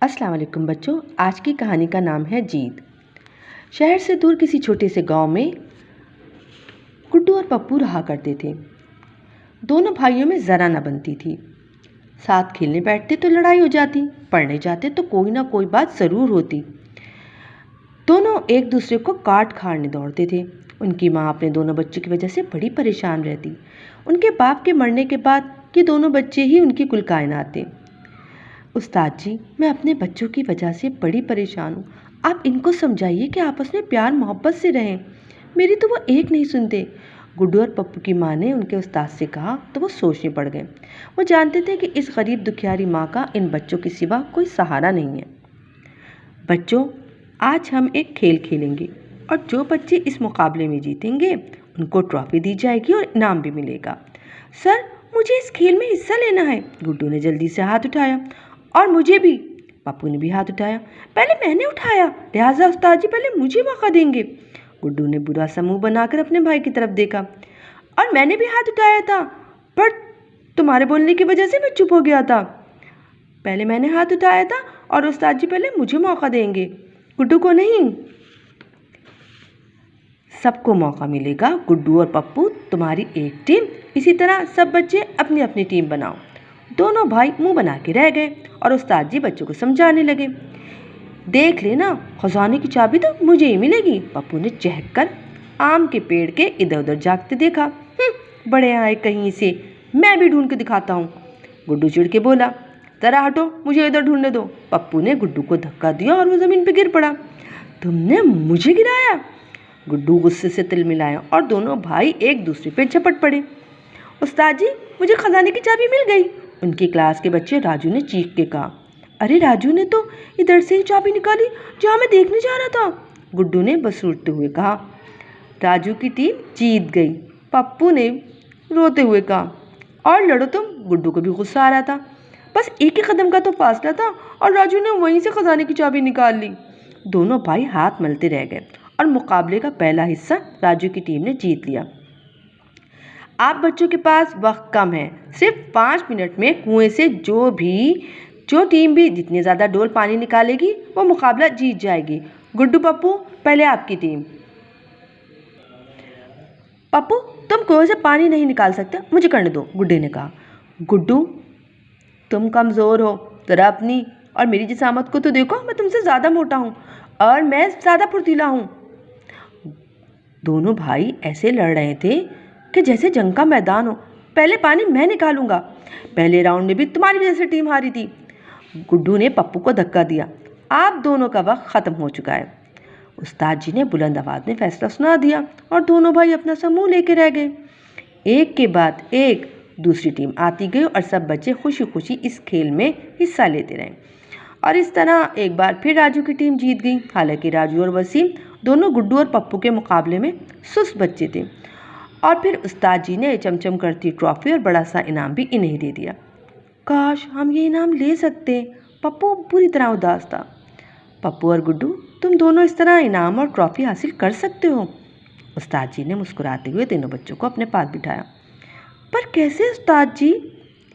अस्सलाम वालेकुम बच्चों। आज की कहानी का नाम है जीत। शहर से दूर किसी छोटे से गांव में गुड्डू और पप्पू रहा करते थे। दोनों भाइयों में ज़रा न बनती थी। साथ खेलने बैठते तो लड़ाई हो जाती, पढ़ने जाते तो कोई ना कोई बात ज़रूर होती। दोनों एक दूसरे को काट खाड़ने दौड़ते थे। उनकी माँ अपने दोनों बच्चों की वजह से बड़ी परेशान रहती। उनके बाप के मरने के बाद ये दोनों बच्चे ही उनकी कुल कायनात थे। उस्ताद जी, मैं अपने बच्चों की वजह से बड़ी परेशान हूँ। आप इनको समझाइए कि आपस में प्यार मोहब्बत से रहें। मेरी तो वो एक नहीं सुनते। गुड्डू और पप्पू की माँ ने उनके उस्ताद से कहा तो वो सोचने पड़ गए। वो जानते थे कि इस गरीब दुखियारी माँ का इन बच्चों के सिवा कोई सहारा नहीं है। बच्चों, आज हम एक खेल खेलेंगे और जो बच्चे इस मुकाबले में जीतेंगे उनको ट्रॉफी दी जाएगी और इनाम भी मिलेगा। सर, मुझे इस खेल में हिस्सा लेना है। गुड्डू ने जल्दी से हाथ उठाया। और मुझे भी। पप्पू ने भी हाथ उठाया। पहले मैंने उठाया, लिहाजा उस्ताद जी पहले मुझे मौका देंगे। गुड्डू ने बुरा सा मुंह बनाकर अपने भाई की तरफ देखा। और मैंने भी हाथ उठाया था, पर तुम्हारे बोलने की वजह से मैं चुप हो गया था। पहले मैंने हाथ उठाया था और उस्ताद जी पहले मुझे मौका देंगे, गुड्डू को नहीं। सबको मौका मिलेगा। गुड्डू और पप्पू तुम्हारी एक टीम, इसी तरह सब बच्चे अपनी अपनी टीम बनाओ। दोनों भाई मुंह बना के रह गए और उस्ताद जी बच्चों को समझाने लगे। देख लेना, खजाने की चाबी तो मुझे ही मिलेगी। पप्पू ने चहक कर आम के पेड़ के इधर उधर झांकते देखा। बड़े आए कहीं से, मैं भी ढूंढ के दिखाता हूँ। गुड्डू चिढ़ के बोला, जरा हटो, मुझे इधर ढूंढने दो। पप्पू ने गुड्डू को धक्का दिया और वो जमीन पर गिर पड़ा। तुमने मुझे गिराया? गुड्डू गुस्से से तिलमिलाया और दोनों भाई एक दूसरे पे झपट पड़े। उस्ताद जी, मुझे खजाने की चाबी मिल गई। उनकी क्लास के बच्चे राजू ने चीख के कहा। अरे, राजू ने तो इधर से ही चाबी निकाली जहाँ मैं देखने जा रहा था, गुड्डू ने बसूरते हुए कहा। राजू की टीम जीत गई, पप्पू ने रोते हुए कहा। और लड़ो तुम। गुड्डू को भी गुस्सा आ रहा था। बस एक ही कदम का तो फासला था और राजू ने वहीं से खजाने की चाबी निकाल ली। दोनों भाई हाथ मलते रह गए और मुकाबले का पहला हिस्सा राजू की टीम ने जीत लिया। आप बच्चों के पास वक्त कम है। सिर्फ 5 मिनट में कुएं से जो टीम भी जितनी ज़्यादा डोल पानी निकालेगी वो मुकाबला जीत जाएगी। गुड्डू, पप्पू, पहले आपकी टीम। पप्पू, तुम कुएं से पानी नहीं निकाल सकते, मुझे करने दो, गुड्डे ने कहा। गुड्डू, तुम कमज़ोर हो, जरा अपनी और मेरी जिसामत को तो देखो। मैं तुमसे ज़्यादा मोटा हूँ और मैं ज़्यादा फुर्तीला हूँ। दोनों भाई ऐसे लड़ रहे थे कि जैसे जंग का मैदान हो। पहले पानी मैं निकालूंगा। पहले राउंड में भी तुम्हारी वजह से टीम हारी थी। गुड्डू ने पप्पू को धक्का दिया। आप दोनों का वक्त ख़त्म हो चुका है। उस्ताद जी ने बुलंद आवाज़ में फैसला सुना दिया और दोनों भाई अपना समूह लेके रह गए। एक के बाद एक दूसरी टीम आती गई और सब बच्चे खुशी खुशी इस खेल में हिस्सा लेते रहे। और इस तरह एक बार फिर राजू की टीम जीत गई। हालांकि राजू और वसीम दोनों गुड्डू और पप्पू के मुकाबले में सुस्त बच्चे थे। और फिर उस्ताद जी ने चमचम करती ट्रॉफी और बड़ा सा इनाम भी इन्हें दे दिया। काश हम ये इनाम ले सकते। पप्पू पूरी तरह उदास था। पप्पू और गुड्डू, तुम दोनों इस तरह इनाम और ट्रॉफी हासिल कर सकते हो। उस्ताद जी ने मुस्कुराते हुए तीनों बच्चों को अपने पास बिठाया। पर कैसे उस्ताद जी?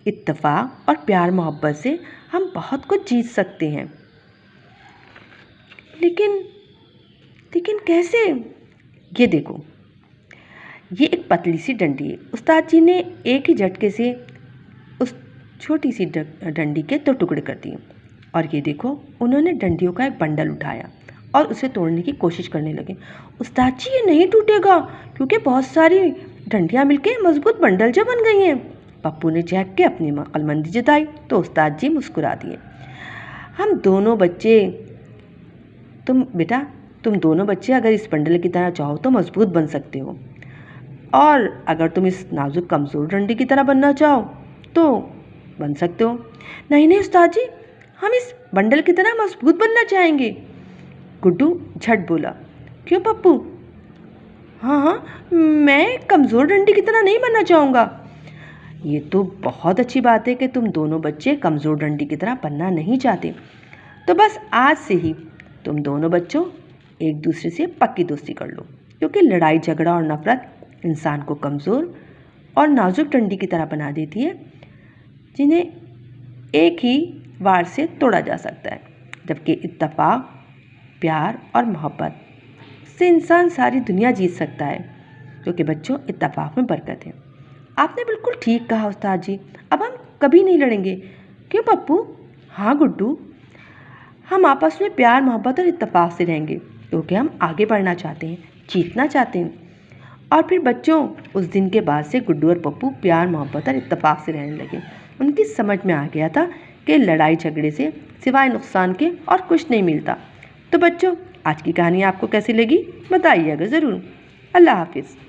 इत्तेफाक और प्यार मोहब्बत से हम बहुत कुछ जीत सकते हैं। लेकिन कैसे? ये देखो, ये एक पतली सी डंडी है। उस्ताद जी ने एक ही झटके से उस छोटी सी डंडी के 2 टुकड़े कर दिए। और ये देखो, उन्होंने डंडियों का एक बंडल उठाया और उसे तोड़ने की कोशिश करने लगे। उस्ताद जी, ये नहीं टूटेगा क्योंकि बहुत सारी डंडियाँ मिलकर मजबूत बंडल जो बन गई हैं। पप्पू ने चहक के अपनी अक्लमंदी जताई तो उस्ताद जी मुस्कुरा दिए। तुम दोनों बच्चे अगर इस बंडल की तरह चाहो तो मजबूत बन सकते हो, और अगर तुम इस नाजुक कमज़ोर डंडी की तरह बनना चाहो तो बन सकते हो। नहीं उस्ताद जी, हम इस बंडल की तरह मजबूत बनना चाहेंगे, गुड्डू झट बोला। क्यों पप्पू? हाँ, मैं कमज़ोर डंडी की तरह नहीं बनना चाहूँगा। ये तो बहुत अच्छी बात है कि तुम दोनों बच्चे कमज़ोर डंडी की तरह बनना नहीं चाहते। तो बस आज से ही तुम दोनों बच्चों एक दूसरे से पक्की दोस्ती कर लो, क्योंकि लड़ाई झगड़ा और नफ़रत इंसान को कमज़ोर और नाजुक डंडी की तरह बना देती है, जिन्हें एक ही वार से तोड़ा जा सकता है। जबकि इत्तेफाक, प्यार और मोहब्बत से इंसान सारी दुनिया जीत सकता है। क्योंकि बच्चों, इत्तेफाक में बरकत है। आपने बिल्कुल ठीक कहा उस्ताद जी। अब हम कभी नहीं लड़ेंगे। क्यों पप्पू? हाँ गुड्डू, हम आपस में प्यार, मोहब्बत और इत्तेफाक से रहेंगे क्योंकि हम आगे बढ़ना चाहते हैं, जीतना चाहते हैं। और फिर बच्चों, उस दिन के बाद से गुड्डू और पप्पू प्यार, मोहब्बत और इत्तेफाक से रहने लगे। उनकी समझ में आ गया था कि लड़ाई झगड़े से सिवाय नुकसान के और कुछ नहीं मिलता। तो बच्चों, आज की कहानी आपको कैसी लगी बताइएगा ज़रूर। अल्लाह हाफिज़।